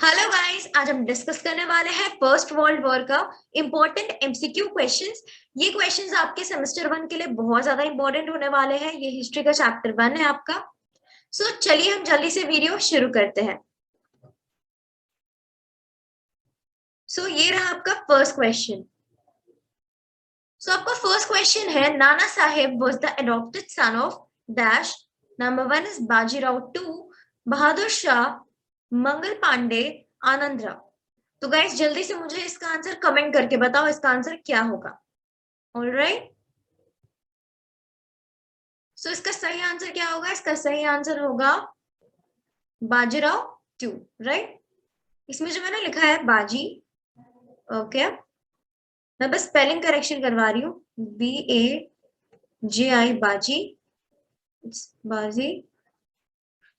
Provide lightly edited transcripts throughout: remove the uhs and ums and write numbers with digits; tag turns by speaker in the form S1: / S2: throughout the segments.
S1: Hello guys, आज हम discuss करने वाले हैं फर्स्ट वर्ल्ड वॉर का इंपॉर्टेंट एमसीक्यू क्वेश्चंस। ये क्वेश्चंस आपके सेमेस्टर 1 के लिए बहुत ज्यादा इंपॉर्टेंट होने वाले हैं। ये हिस्ट्री का चैप्टर 1 है आपका। चलिए हम जल्दी से वीडियो शुरू करते हैं। ये रहा आपका फर्स्ट क्वेश्चन। आपका फर्स्ट क्वेश्चन है, Nana Sahib was the adopted son of dash. Number 1 is Bajirao, 2 Bahadur Shah, Mangal Pandey, Anand Rao. तो गाइस जल्दी से मुझे इसका आंसर कमेंट करके बताओ, इसका आंसर क्या होगा। ऑलराइट, इसका सही आंसर क्या होगा? इसका सही आंसर होगा बाजीराव 2, राइट। इसमें जो मैंने लिखा है बाजी, ओके, मैं बस स्पेलिंग करेक्शन करवा रही हूँ। BAJI, बाजी, बाजी,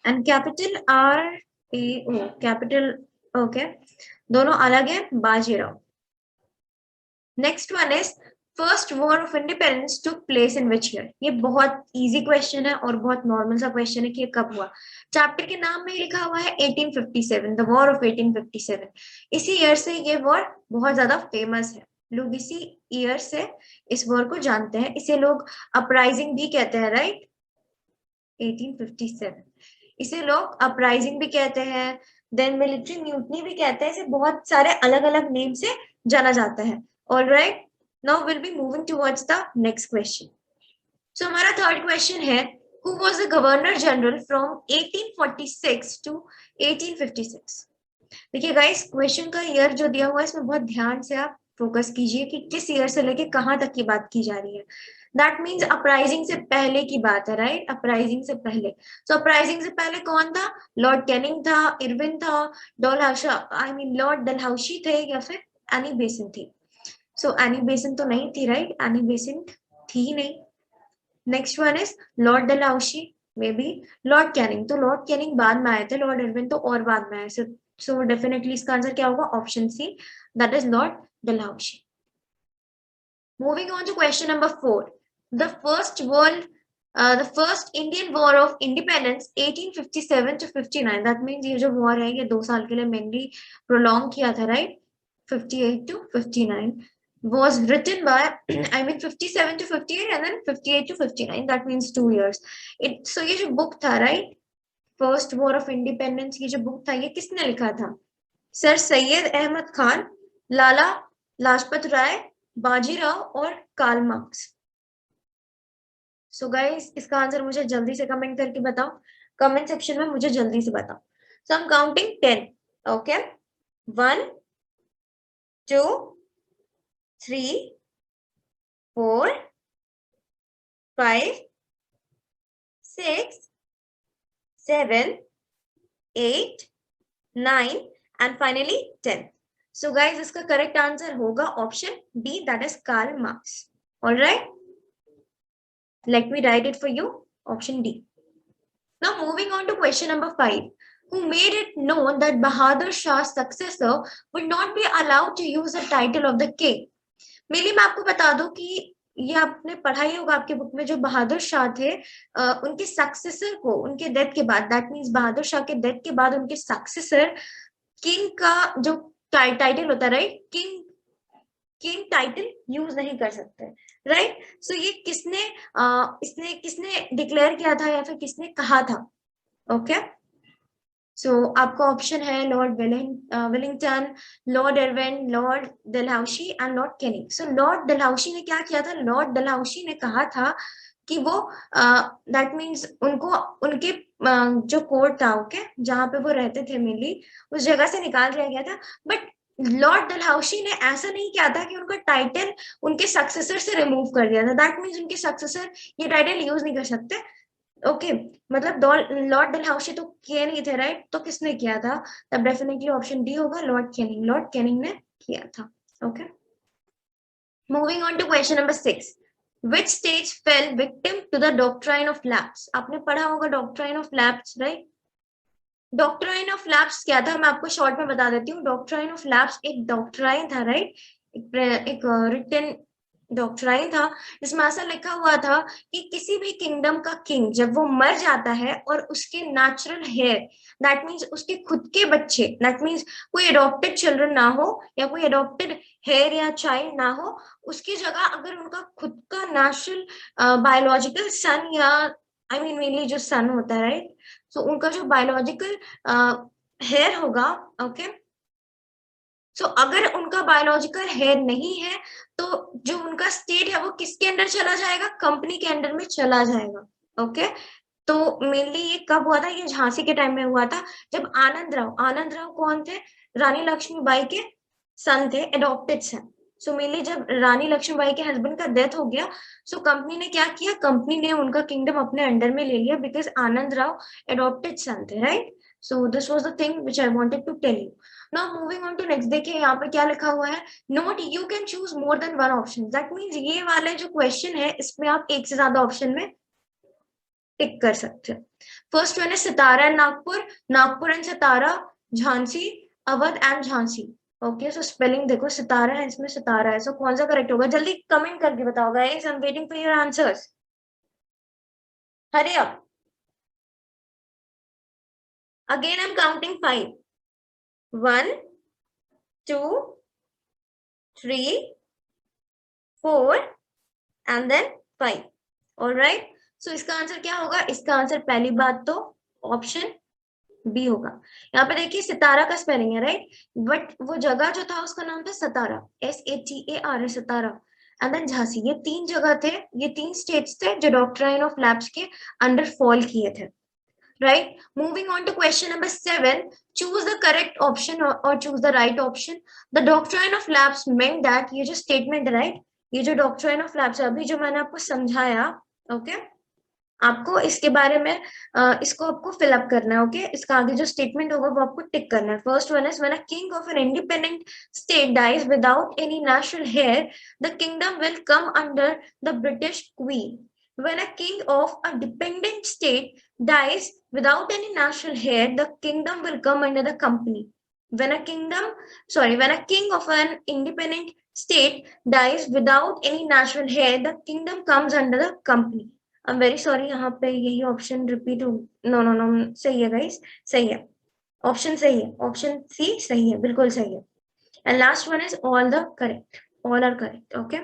S1: and capital RAO, capital, okay, दोनों अलग है, Bajirao. Next one is first war of independence took place in which year. ये बहुत इजी क्वेश्चन है और बहुत नॉर्मल सा क्वेश्चन है कि ये कब हुआ। चैप्टर के नाम में लिखा हुआ है 1857, द वॉर ऑफ 1857। इसी ईयर से ये वॉर बहुत ज्यादा फेमस है, लोग इसी ईयर से इस वॉर को जानते हैं। इसे लोग अपराइजिंग भी कहते हैं, राइट। 1857 इसे लोग अपराइजिंग भी कहते हैं, देन मिलिट्री म्यूटनी भी कहते हैं। इसे बहुत सारे अलग अलग नेम से जाना जाता है। All right, now we'll be moving towards the next question. हमारा थर्ड क्वेश्चन है, who was the governor general from 1846 to 1856? देखिए गाइस, क्वेश्चन का ईयर जो दिया हुआ है इसमें बहुत ध्यान से आप फोकस कीजिए कि किस ईयर से लेके कहां तक की बात की जा रही है। दैट मीन्स अपराइजिंग से पहले की बात है, राइट। अपराइजिंग से पहले, अपराइजिंग से पहले कौन था? लॉर्ड कैनिंग था, इरविन था, लॉर्ड डलहौसी थे, या फिर एनी बेसन थी। एनी बेसन तो नहीं थी, राइट। एनी बेसन थी नहीं। Next one is Lord Dalhousie, may be Lord Canning. तो लॉर्ड कैनिंग बाद में आए थे, लॉर्ड इरविन तो और बाद में आए। सो डेफिनेटली इसका आंसर क्या होगा? Option C, that is Lord Dalhousie. Moving on to question number 4, the first Indian war of independence 1857 to 59। That means ये जो वॉर है ये 2 साल के लिए मेनली प्रोलॉन्ग किया था, right. 58 to 59 was written by 57 to 58 and then 58 to 59, that means 2 years. ये जो बुक था, right, first war of independence, ये जो बुक था ये किसने लिखा था? सर सैयद अहमद खान, लाला लाजपत राय, बाजीराव और कार्ल मार्क्स। गाइस इसका आंसर मुझे जल्दी से कमेंट करके बताओ, कमेंट सेक्शन में मुझे जल्दी से बताओ। आई am counting 10, okay. 1 2 3 4 5 6 7 8 9 and finally 10. So guys, इसका करेक्ट आंसर होगा option D, that is Karl Marx. All right, let me write it for you, option D. Now moving on to question number 5, who made it known that Bahadur Shah's successor would not be allowed to use the title of the king? Mainly मैं आपको बता दूं कि ये आपने पढ़ा ही होगा आपके बुक में, जो बहादुर शाह थे उनके सक्सेसर को उनके डेथ के बाद, दैट मींस बहादुर शाह के डेथ के बाद उनके सक्सेसर किंग का जो टाइटल होता है, right, king king title use नहीं कर सकते, राइट। ये इसने किसने डिक्लेयर किया था या फिर किसने कहा था? ओके, आपका ऑप्शन है Lord Wellington, Lord Irwin, Lord Dalhousie and Lord Canning. Lord Dalhousie ने क्या किया था? लॉर्ड डलहौसी ने कहा था कि वो दैट मीन्स उनको उनके जो कोर्ट था, ओके, जहां पे वो रहते थे मेनली, उस जगह से निकाल दिया गया था। बट लॉर्ड डलहौसी ने ऐसा नहीं किया था कि उनका टाइटल उनके सक्सेसर से रिमूव कर दिया था। दैट मीन्स उनके सक्सेसर ये टाइटल यूज नहीं कर सकते, ओके। मतलब लॉर्ड डलहौसी तो किए नहीं थे, राइट। तो किसने किया था? तब डेफिनेटली ऑप्शन डी होगा, लॉर्ड कैनिंग। लॉर्ड कैनिंग ने किया था, okay. Moving on to question number 6, which stage fell victim to the doctrine of lapse? आपने पढ़ा होगा doctrine of lapse, right. Doctrine of lapse क्या था? मैं आपको शॉर्ट में बता देती हूँ। डॉक्ट्राइन ऑफ लैप्स एक डॉक्ट्राइन था, राइट, एक रिटन डॉक्ट्राइन था जिसमें ऐसा लिखा हुआ था कि किसी भी किंगडम का किंग जब वो मर जाता है और उसके नेचुरल हेयर, दैट मीन्स उसके खुद के बच्चे, दैट मीन्स कोई अडॉप्टेड चिल्ड्रन ना हो या कोई अडॉप्टेड हेयर या चाइल्ड ना हो, उसकी जगह अगर उनका खुद का नेचुरल बायोलॉजिकल सन या आई मीन मेनली जो सन होता है, राइट, सो उनका जो बायोलॉजिकल हेयर होगा, ओके, सो अगर उनका बायोलॉजिकल हेयर नहीं है तो जो उनका स्टेट है वो किसके अंडर चला जाएगा, कंपनी के अंडर में चला जाएगा, ओके। तो मेनली ये कब हुआ था, ये झांसी के टाइम में हुआ था, जब आनंद राव कौन थे, रानी लक्ष्मीबाई के सन थे, एडॉप्टेड सन। सो मेनली जब रानी लक्ष्मीबाई के हस्बैंड का डेथ हो गया, सो कंपनी ने क्या किया, कंपनी ने उनका किंगडम अपने अंडर में ले लिया because Anand Rao adopted son थे, right. So this was the thing which I wanted to tell you. Now moving on to next, देखिए यहाँ पे क्या लिखा हुआ है, note you can choose more than one option, that means ये वाले जो क्वेश्चन है इसमें आप एक से ज्यादा ऑप्शन में टिक कर सकते हैं। फर्स्ट वन है Satara and Nagpur, Nagpur and Satara, Jhansi, Awadh and Jhansi. Okay, so spelling देखो, सितारा है इसमें, सितारा है, सो कौन सा करेक्ट होगा, जल्दी कमेंट करके बताओ guys, I am waiting for your answers, hurry up. Again I am counting 5, 1 2 3 4 and then 5, alright. So इसका आंसर क्या होगा, इसका आंसर पहली बात तो ऑप्शन बी होगा। यहाँ पे देखिए सितारा का स्पेलिंग है, राइट, बट वो जगह जो था उसका नाम था Satara, SATAR, Satara. And then Jhansi, ये तीन जगह थे, ये तीन स्टेट्स थे जो डॉक्ट्राइन ऑफ लैप्स के अंडर फॉल किए थे, right. Moving on to question number 7, choose the correct option और choose the right option. The doctrine of lapse meant that, ये जो स्टेटमेंट है, राइट, ये जो डॉक्ट्राइन ऑफ लैप्स है अभी जो मैंने आपको समझाया, ओके, आपको इसके बारे में इसको आपको फिलअप करना है, ओके। इसका आगे जो स्टेटमेंट होगा वो आपको टिक करना है। First one is, when a king of an independent state dies without any national heir, the kingdom will come under the British queen. When a king of a dependent state dies without any national heir, the kingdom will come under the company. When a king of an independent state dies without any national heir, the kingdom comes under the company. I am very sorry, यहाँ पे यही option repeat हो, no no no, सही है guys, सही है, option सही है, ऑप्शन सी सही है, बिल्कुल सही है। And last one is all the correct, all are correct, okay.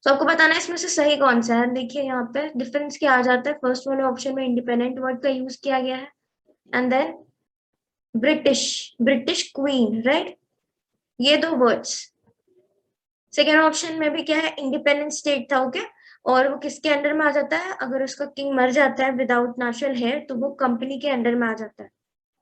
S1: तो आपको बताना है इसमें से सही कौन सा है। देखिए यहाँ पे डिफरेंस क्या आ जाता है, फर्स्ट वाले ऑप्शन में इंडिपेंडेंट वर्ड का यूज किया गया है, and then British, British queen, right, ये दो वर्ड्स। सेकेंड ऑप्शन में भी क्या है, इंडिपेंडेंट स्टेट था, ओके, और वो किसके अंडर में आ जाता है, अगर उसका किंग मर जाता है विदाउट नेशनल हेयर तो वो कंपनी के अंडर में आ जाता है,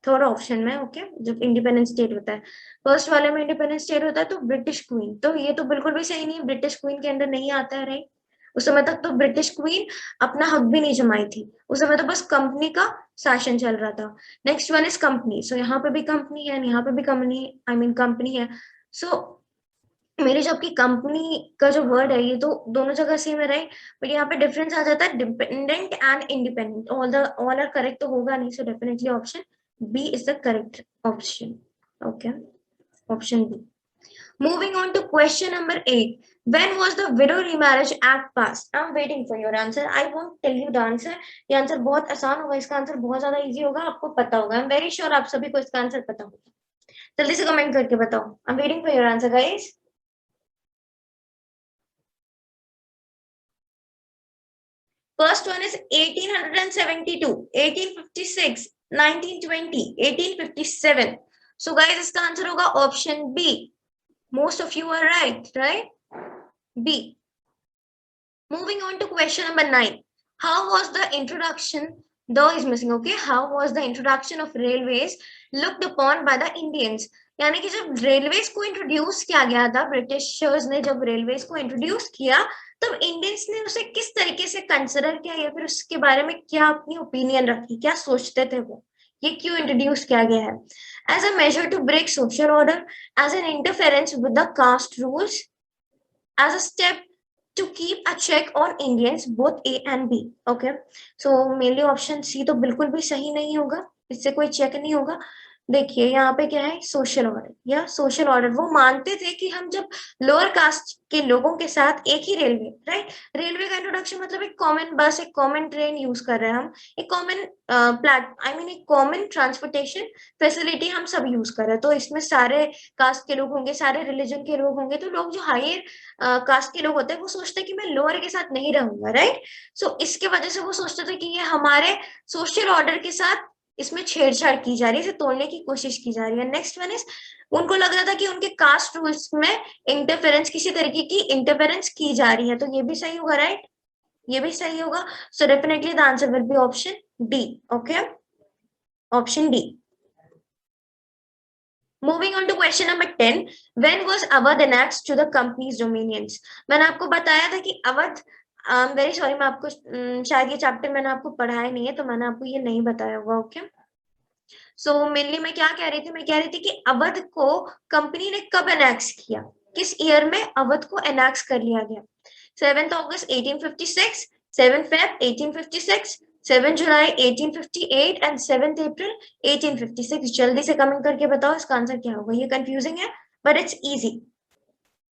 S1: थर्ड ऑप्शन में, ओके, जब इंडिपेंडेंट स्टेट होता है। फर्स्ट वाले में इंडिपेंडेंट स्टेट होता है तो ब्रिटिश क्वीन, तो ये तो बिल्कुल भी सही नहीं है, ब्रिटिश क्वीन के अंडर नहीं आता है, राइट। उस समय तक तो ब्रिटिश क्वीन अपना हक भी नहीं जमाई थी, उस समय तो बस कंपनी का शासन चल रहा था। नेक्स्ट वन इज कंपनी, सो यहाँ पे भी कंपनी है, यहाँ पे भी कंपनी, आई मीन कंपनी है। सो मेरी जो आपकी कंपनी का जो वर्ड है ये तो दोनों जगह सेम है, राइट, बट यहाँ पे डिफरेंस आ जाता है dependent and independent, all are correct तो होगा नहीं, so definitely option B is the correct option, okay, option B. Moving on to question number 8, when was the widow remarriage act passed? I'm waiting for your answer, I won't tell you the answer, ये answer बहुत आसान होगा, इसका answer बहुत ज्यादा easy होगा, आपको पता होगा, आई एम वेरी श्योर आप सभी को इसका आंसर पता होगा, जल्दी से कमेंट करके बताओ, आई am waiting for your answer guys. First one is 1872, 1856, 1920, 1857. So guys, इसका आंसर होगा option B. Most of you are right, right? B. Moving on to question number 9. How was the introduction? The is missing, okay? How was the introduction of railways looked upon by the Indians? यानी कि जब railways को introduce किया गया था, Britishers ने जब railways को इंट्रोड्यूस किया तब इंडियंस ने उसे किस तरीके से कंसिडर किया या फिर उसके बारे में क्या अपनी ओपिनियन रखी, क्या सोचते थे वो, ये क्यों इंट्रोड्यूस किया गया है। As a major to break social order, as an interference with the caste rules, as a step to keep a check on Indians, both A and B, okay, so mainly option C तो बिल्कुल भी सही नहीं होगा, इससे कोई check नहीं होगा, देखिए यहाँ पे क्या है, सोशल ऑर्डर या सोशल ऑर्डर। वो मानते थे कि हम जब लोअर कास्ट के लोगों के साथ एक ही रेलवे, राइट, रेलवे का इंट्रोडक्शन मतलब एक कॉमन बस, एक कॉमन ट्रेन यूज कर रहे हैं हम, एक कॉमन एक कॉमन ट्रांसपोर्टेशन फैसिलिटी हम सब यूज कर रहे हैं। तो इसमें सारे कास्ट के लोग होंगे, सारे रिलीजन के लोग होंगे, तो लोग जो हायर कास्ट के लोग होते हैं वो सोचते हैं कि मैं लोअर के साथ नहीं रहूंगा, राइट। सो इसके वजह से वो सोचते थे कि ये हमारे सोशल ऑर्डर के साथ इसमें छेड़छाड़ की जा रही है, इसे तोड़ने की कोशिश की जा रही है। नेक्स्ट वन इज, उनको लग रहा था कि उनके कास्ट रूल्स में इंटरफेरेंस, किसी तरीके की इंटरफेरेंस की जा रही है। तो ये भी सही होगा, राइट, ये भी सही होगा। So definitely the answer will B option D. Okay, option D. Moving on to question number 10, when was Awadh annexed to the company's dominions? मैंने आपको बताया था कि अवध, वेरी सॉरी, मैं आपको शायद ये चैप्टर मैंने आपको पढ़ाया नहीं है तो मैंने आपको ये नहीं बताया होगा। ओके, सो मेनली मैं क्या कह रही थी, मैं कह रही थी कि अवध को कंपनी ने कब एनेक्स किया, किस ईयर में अवध को एनेक्स कर लिया गया। 7 अगस्त 1856, 7 फेब 1856, 7 जुलाई 1858 एंड 7 अप्रैल 1856। जल्दी से कमेंट करके बताओ इसका आंसर क्या होगा। ये कंफ्यूजिंग है but it's easy,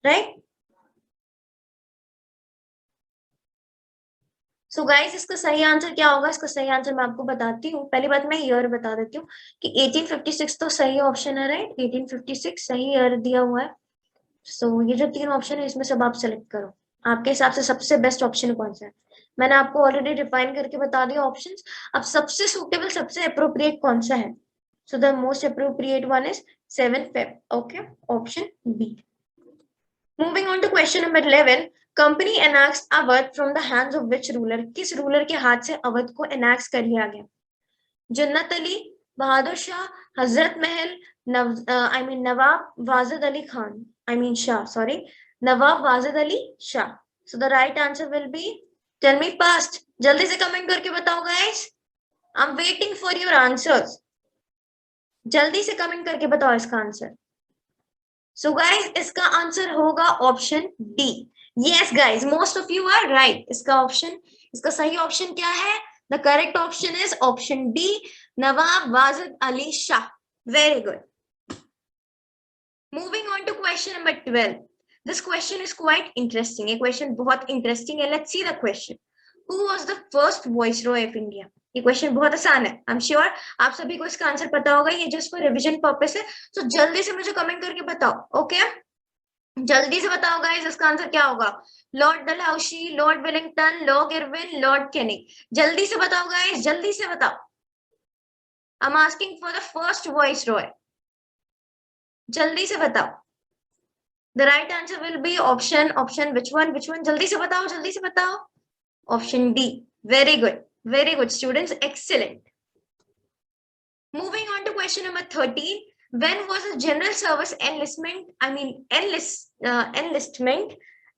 S1: right. So guys इसका सही आंसर क्या होगा, इसका सही आंसर मैं आपको बताती हूँ। पहली बात मैं ईयर बता देती हूँ कि 1856 तो सही ऑप्शन है, राइट, 1856 सही ईयर दिया हुआ है। सो ये जो तीन ऑप्शन है इसमें सब आप सेलेक्ट करो, आपके हिसाब से सबसे बेस्ट ऑप्शन कौन सा है। मैंने आपको ऑलरेडी डिफाइन करके बता दिया ऑप्शंस। अब सबसे सुटेबल, सबसे अप्रोप्रिएट कौन सा है। So the most appropriate one is 7 Feb. Okay, option B. Moving on to question number 11, company annex Awadh from the hands of which ruler? किस रूलर के हाथ से अवध को एनेक्स कर लिया गया? जन्नत अली, बहादुर Shah, Hazrat Mahal, Nawab Wajid Ali Khan, Shah, sorry, Nawab Wajid Ali Shah. So the right answer will be, tell me fast, जल्दी से कमेंट करके बताओ guys, I am waiting for your answers. जल्दी से कमेंट करके बताओ इसका आंसर। सो गाइस इसका आंसर होगा option D. Yes guys, most of you are right. इसका सही ऑप्शन क्या है? The correct option is option D, Nawab Wajid Ali Shah. Very good. Moving on to question number 12, this question is quite interesting. ये question बहुत interesting है। Let's see the question. Who was the first viceroy of India? ये question बहुत आसान है, I am sure आप सभी को इसका आंसर पता होगा। ये जस्ट फॉर रिवीजन पर्पस है। तो जल्दी से मुझे कमेंट करके बताओ। ओके, जल्दी से बताओ गाइस इसका आंसर क्या होगा। Lord Dalhousie, Lord Wellington, Lord Irwin, Lord Canning. जल्दी से बताओ गाइस, जल्दी से बताओ। I am asking for the first viceroy, जल्दी से बताओ। The right answer will B option which one, जल्दी से बताओ, जल्दी से बताओ। Option D. Very good students, excellent. Moving on to question number 13, when was the General Service Enlistment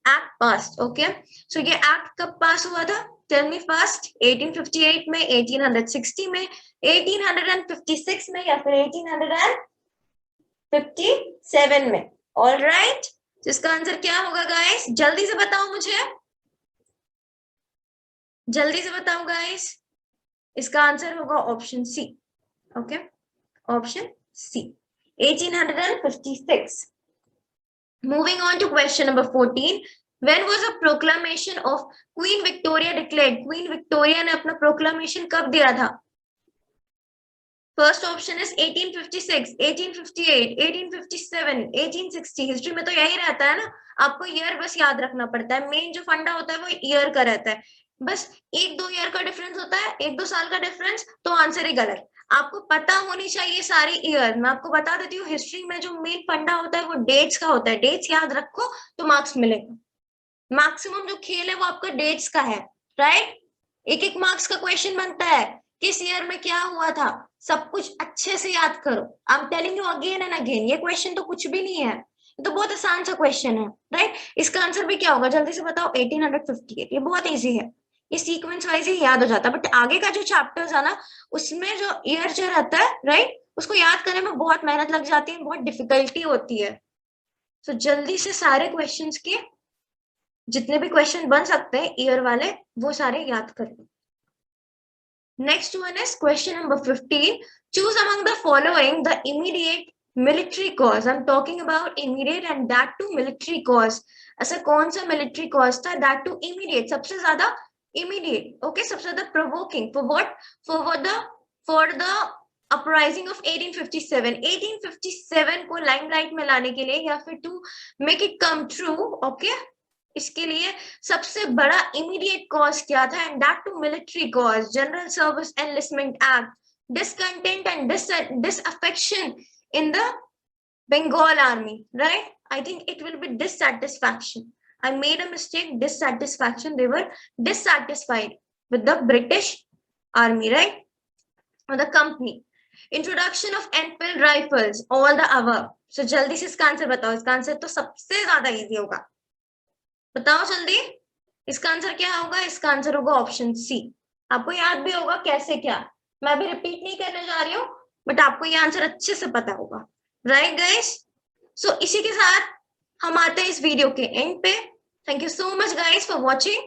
S1: Act passed? Okay, so ये act कब pass हुआ था? Tell me fast. 1858 में, 1860 में, 1856 में या फिर 1857 में? All right, जिसका आंसर क्या होगा गाइस? जल्दी से बताओ मुझे, जल्दी से बताओ गाइस। इसका आंसर होगा option C. Okay, option C, 1856. Moving on to question number 14, when was the proclamation of Queen Victoria declared? Queen Victoria ने अपना proclamation कब दिया था? First option is 1856, 1858, 1857, 1860। हिस्ट्री में तो यही रहता है ना, आपको ईयर बस याद रखना पड़ता है। मेन जो फंडा होता है वो ईयर का रहता है। बस 1-2 ईयर का डिफरेंस होता है, 1-2 साल का डिफरेंस, तो आंसर ही गलत। आपको पता होनी चाहिए सारी ईयर। मैं आपको बता देती हूँ, हिस्ट्री में जो मेन फंडा होता है वो डेट्स का होता है। डेट्स याद रखो तो मार्क्स मिलेगा। मैक्सिमम जो खेल है वो आपका डेट्स का है, राइट। एक एक मार्क्स का क्वेश्चन बनता है, किस ईयर में क्या हुआ था, सब कुछ अच्छे से याद करो। I am telling you again and again, ये क्वेश्चन तो कुछ भी नहीं है, ये तो बहुत आसान सा क्वेश्चन है, राइट। इसका आंसर भी क्या होगा, जल्दी से बताओ। 1858, ये बहुत इजी है, ये सीक्वेंस वाइज ही याद हो जाता है। बट आगे का जो चैप्टर्स है ना, उसमें जो ईयर जो रहता है, राइट, उसको याद करने में बहुत मेहनत लग जाती है, बहुत डिफिकल्टी होती है। तो जल्दी से सारे क्वेश्चंस के जितने भी क्वेश्चन बन सकते हैं ईयर वाले, वो सारे याद कर लो। Next one is question number 15. Choose among the following the immediate military cause. I'm talking about immediate and that too military cause. ऐसा कौन सा military cause था that too immediate, सबसे ज्यादा immediate, okay, सबसे ज्यादा provoking for what? For the uprising of 1857. 1857 को limelight में लाने के लिए या फिर to make it come true, okay, इसके लिए सबसे बड़ा इमीडिएट कॉज क्या था? And that too military cause, general service enlistment act, discontent and disaffection in the Bengal army, right? I think it will be dissatisfaction. I made a mistake. Dissatisfaction. They were dissatisfied with the British army, right? Or the company. Introduction of Enfield rifles. All the above. So जल्दी से इसका answer बताओ. इसका answer तो सबसे ज्यादा easy होगा. बताओ जल्दी. इसका आंसर क्या होगा? इसका आंसर होगा ऑप्शन सी. आपको याद भी होगा कैसे क्या, मैं भी रिपीट नहीं करने जा रही हूँ, बट आपको ये आंसर अच्छे से पता होगा, राइट गाइस? सो इसी के साथ हम आते हैं इस वीडियो के एंड पे. Thank you so much guys for watching.